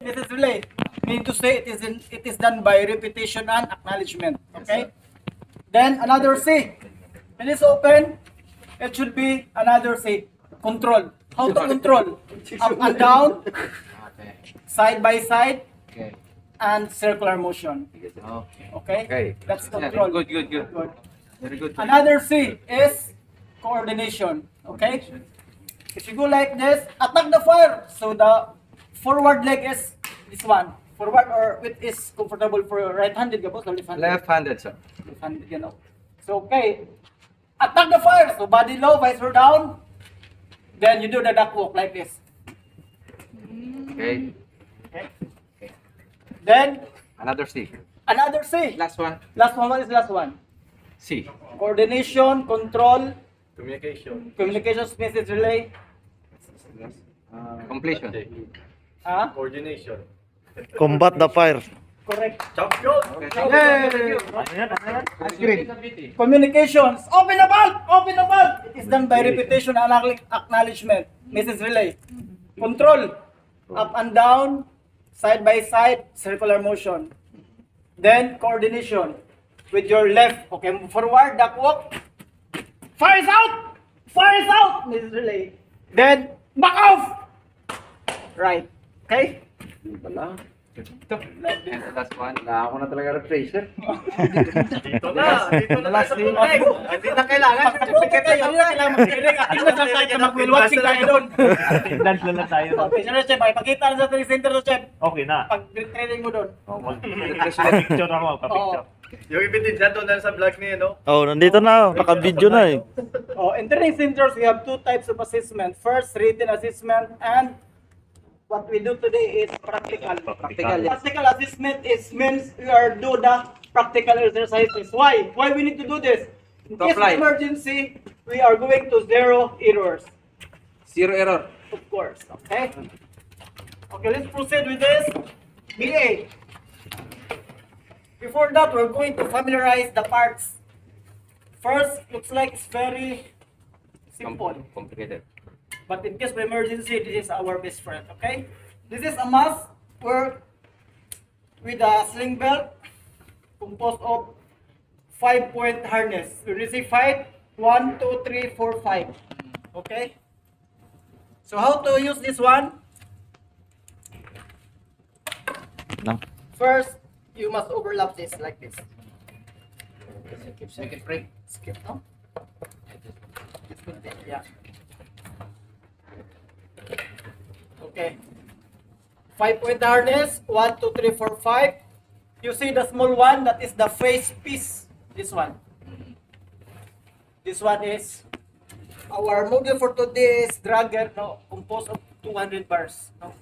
Mrs. Relay. Mean to say it is done by repetition and acknowledgement. Okay? Then another C. When it's open, it should be another C. Control. How to control? Up and down, side by side, Okay. and circular motion. Okay. Okay? Okay. That's Yeah, control. good. Good. Very good. Another C is coordination. Okay? If you go like this, attack the fire. So the forward leg is this one. Forward or it is comfortable for right-handed ka po, so left-handed. Left-handed, sir. Left-handed, you know. So okay, attack the fire. So body low, visor down. Then you do the duck walk like this. Okay. Okay. Then Another C. another C. Last one. Last one, what is last one? C. Coordination, control, Communication. message relay. Completion. Ah, Coordination. Combat the fire. correct. Champion! Yay! Communications. Open the valve! Open the valve! It is done by repetition and acknowledgement. Mrs. Relay. Control. Up and down, side by side, circular motion. Then coordination with your left. Okay, move forward, duck walk. Fire is out! Fire is out! Mrs. Relay. Then back off! Right. Okay? And the last one. Ako na talaga refresher. Dito na sa tubig. Hindi na kailangan. Pagkakit tayo, hindi na kailangan mag-hearing. At hindi na tayo mag-watching tayo doon. Dance lang na tayo. Okay, sir, Chef. Pakita na sa training center to Chef. Okay na. Pag-training mo doon. Pa-picture ako, pa-picture. Yung ebidensya doon na sa vlog niya, no? Oh, nandito na. Naka-video na eh. Oh, in training centers, we have two types of assessment. First, written assessment, and what we do today is practical. Practical assessment means we are do the practical exercises. Why? Why we need to do this? In To case of apply. emergency, we are going to zero errors. Zero error. Of course. Okay. Okay, let's proceed with this. BA. Before that, we're going to familiarize the parts. First, looks like it's very simple. Complicated. But in case of emergency, this is our best friend. Okay. This is a must work with a sling belt composed of 5-point harness. We receive 5. 1, 2, 3, 4, 5. Okay. So how to use this one? No. First, you must overlap this like this. Make it free. Skip, no? Just put it, yeah. Okay. 5-point harness. 1, 2, 3, 4, 5. You see the small one? That is the face piece. This one. This one is our model for today is dragger, no, composed of 200 bars. No?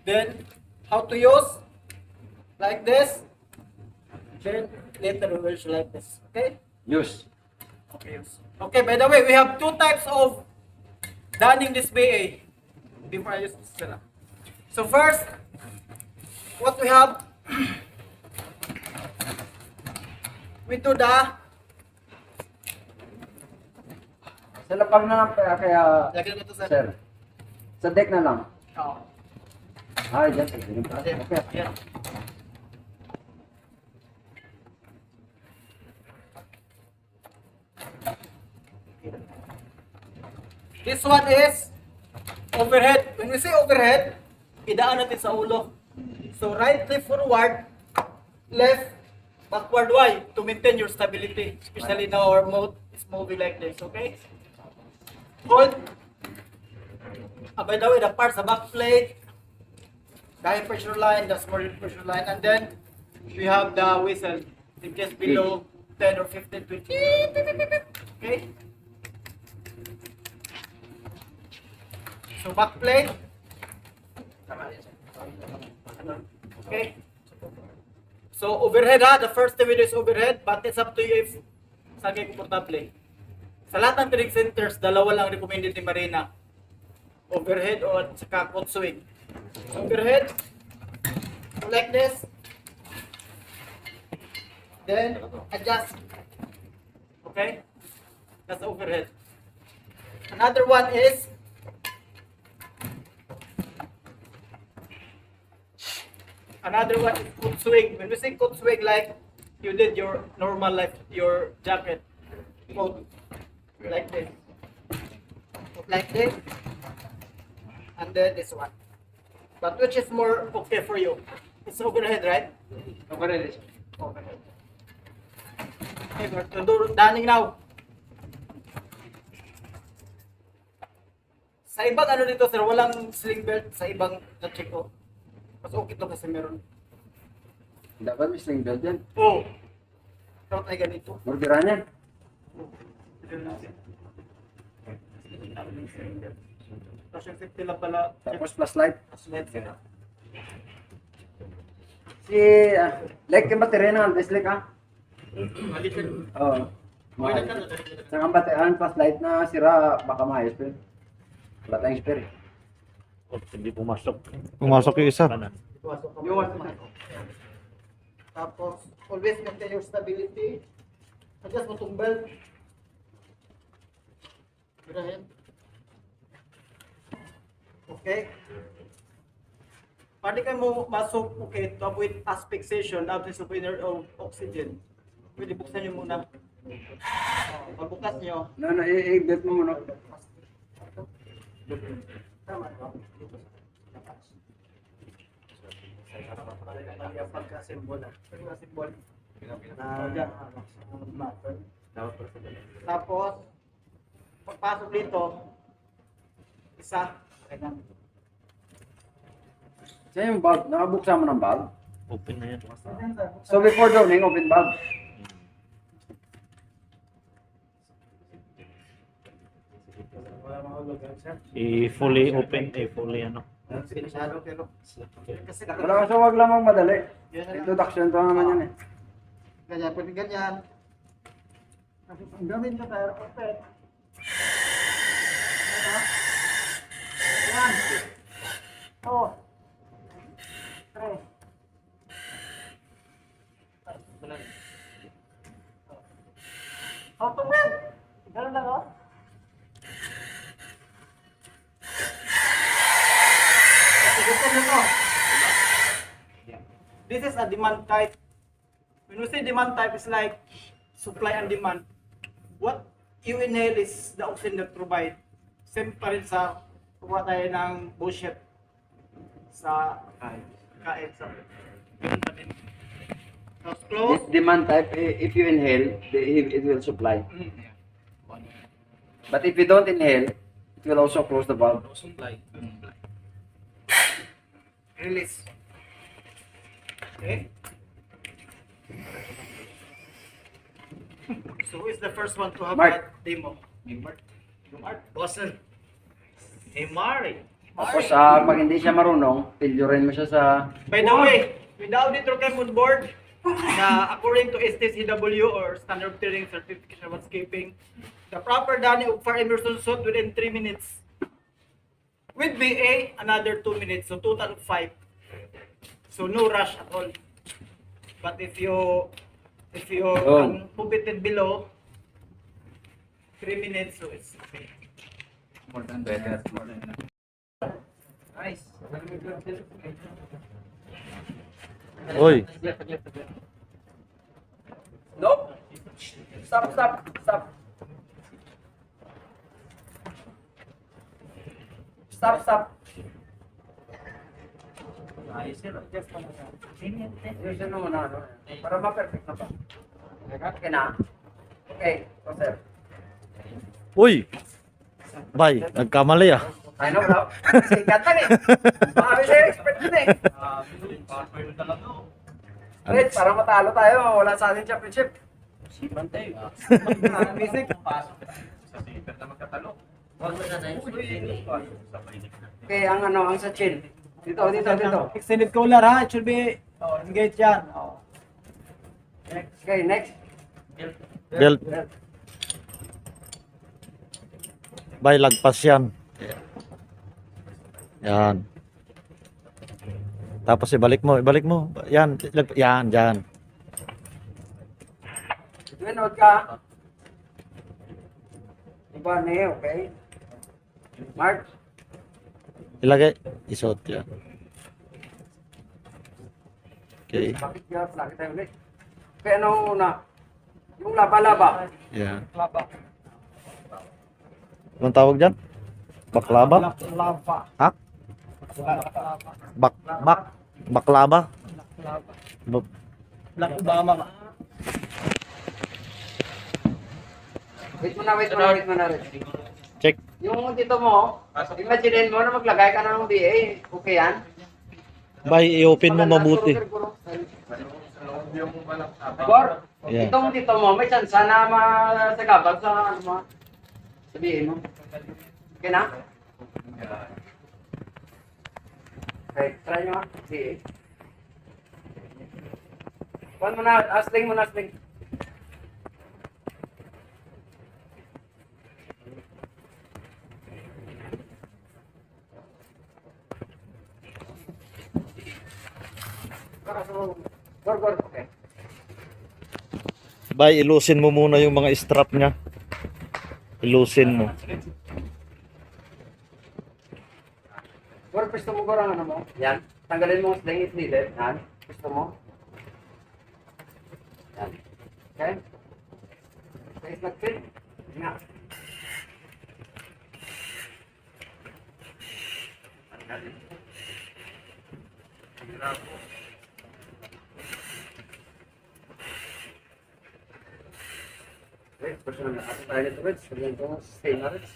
Then how to use? Like this. Then later we will show like this. Okay? Use. Okay, use. Okay, by the way, we have two types of donning this BA. Before I use this. So first, what we have, we do the Sa lapag na lang kaya, lagyan ko to sa sir. Sa deck na lang. Oh. Ay, dyan. Okay. Yan. This one is overhead. When we say overhead, idaan natin sa ulo. So right, left, forward, left, backward. Why? To maintain your stability. Especially now our mode is moving like this. Okay? Hold. By the way, the parts, the back plate, the high pressure line, the small pressure line, and then we have the whistle in case below 10 or 15, 20. Okay? So back plate. Okay? So overhead ha, the first thing we do is overhead, but it's up to you if saan kayo komportable. Sa lahat ng training centers, dalawa lang recommended ni Marina. Overhead o saka cone swing. Overhead, so like this. Then adjust. Okay? That's overhead. Another one is Another one is foot swing. When we say foot swing, like you did your normal life, your jacket, coat, like this, put like this, and then this one. But which is more okay for you? It's overhead, right? Overhead. Overhead. Okay, we're to do running now. Sa ibang ano dito sir, walang sling belt sa ibang na-check ko. Mas okay to kasi meron. Dapat may sling belt yan. Oh! Dapat ay ganito. Murgiran yan. Tapos yung 50 lang pala. Tapos flashlight. Flashlight sila. Si, like yung baterya ng Alves, like ah. Oo. Sa kang bateryan, flashlight na sira, baka maayos pa yun. Wala tayong spare. Oh, hindi pumasok. Pumasok yung isa. Kanan. Tapos, always maintain your stability. Adjust mo itong belt. Girahin. Okay. Pwede kayo mo masok, okay, to avoid asphyxiation after superior of oxygen. Pwede buksan nyo muna. Pagbukas nyo. No, i-belt mo muna. Tama, no? Yung pagka-symbol. Pagka-symbol. Yan. Tapos, pagpasok dito, isa. Ganyan. Saan yung valve? Nakabuksan mo ng valve? Open na yan. So before downing, open valve. I-fully open, fully ano. Masyado, pero kasi Wala kasi wag lamang madali. Yan na lang. Introduction to naman yan eh. Ganyan, pwede ganyan. Ang gawin ko tayo, perfect. Ayan. Oh. Tres. How to win? Ganun lang, oh. Gusto nyo to. This is a demand type. When we say demand type, it's like supply and demand. What you inhale is the oxygen that provide. Same pa rin sa kuha tayo ng bullshit sa kain sa Tapos close. This demand type, if you inhale, it will supply. But if you don't inhale, it will also close the valve. Release. Okay. So who is the first one to have Mark. a demo? Mark. Boston. Hey, Mari. Tapos pag hindi siya marunong, pilyorin mo siya sa... By the way, with the auditor came on board, na according to STCW or Standard Operating Certification of Landscaping, the proper done of fire immersion suit within 3 minutes. With BA, another 2 minutes, so total of 5. So no rush at all. But if you competed below 3 minutes, so it's okay. More than better. More than enough. Nice. Uy, Nope. Stop. Stop. Ayusin mo muna, ano, para ma-perfect na pa. Okay na. Okay, so sir. uy. Bay, nagkamali ah. I know, bro. Kasi ikatan eh. Baka may sa'yo expert din eh. Red, para matalo tayo, wala sa ating championship. Music. Okay, ang sa chin. Dito. Extended collar ha, it should be engaged yan. Okay, next. Belt. Bay, lagpas yan. Yan. Tapos ibalik mo. Yan, dyan. Tunod ka. Iba na eh, okay? Mark. Ilagay. Isuot yan. Okay. Bakit kaya lagi tayo ulit? Kaya ano una? Yung laba-laba. Yan. Laba. Anong tawag dyan? Baklaba? Lava. Ha? Baklaba? Ba- Black Obama. Wait mo na. Check. Yung dito mo, imagine mo na maglagay ka ng BA. Okay yan? Bay, i-open mo mabuti. Bor, Yeah. dito mo, may chance na masagabag sa ano mo. Sabihin mo. Okay na? Okay, try nyo ha. BA. Kuhan mo na, asling mo na, asling. Gor, okay. Bay, ilusin mo muna yung mga strap niya. Ilusin mo. Gor, gusto mo gor ang ano mo? Yan. Tanggalin mo ang sling if needed. Yan. Gusto mo? Yan. Okay? Okay, nag-fit? Nga. Okay, gusto na ako tayo nito, Reds. Sabihin ko, stay na, Reds.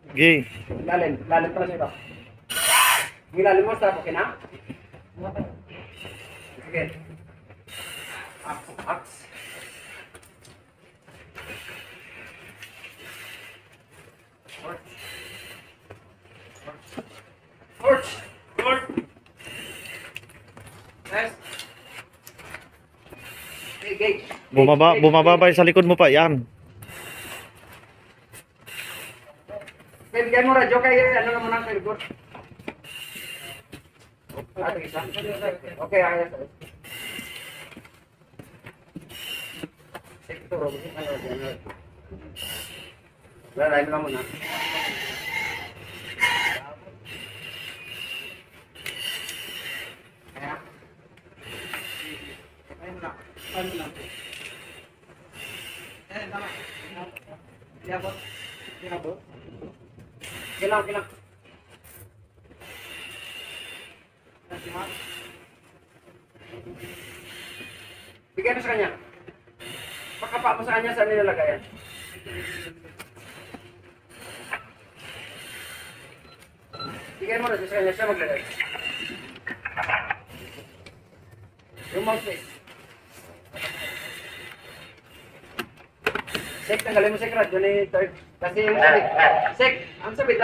Okay. Lalim pala nito. Ilalim mo sa okay na? Sige. Ax. Torch. Yes. Gauge. Bumaba bay sa likod mo pa. Yan. Bigyan mo radyo kay ano naman ang kalibot. Okay, ayos. Sektor, Lalay mo lang muna. Kaya? Ayun lang. Ayun lang. Tama. Yabot. Yabot. Kilang. Bigyan mo sa kanya. Pakapa mo sa kanya saan nilalagayan. Bigyan mo rin sa kanya siya maglagay. Yung mouthpiece. Sek, tanggalin mo si Krad. Yun yung third. Kasi yung sabit. Sek, ang sabit.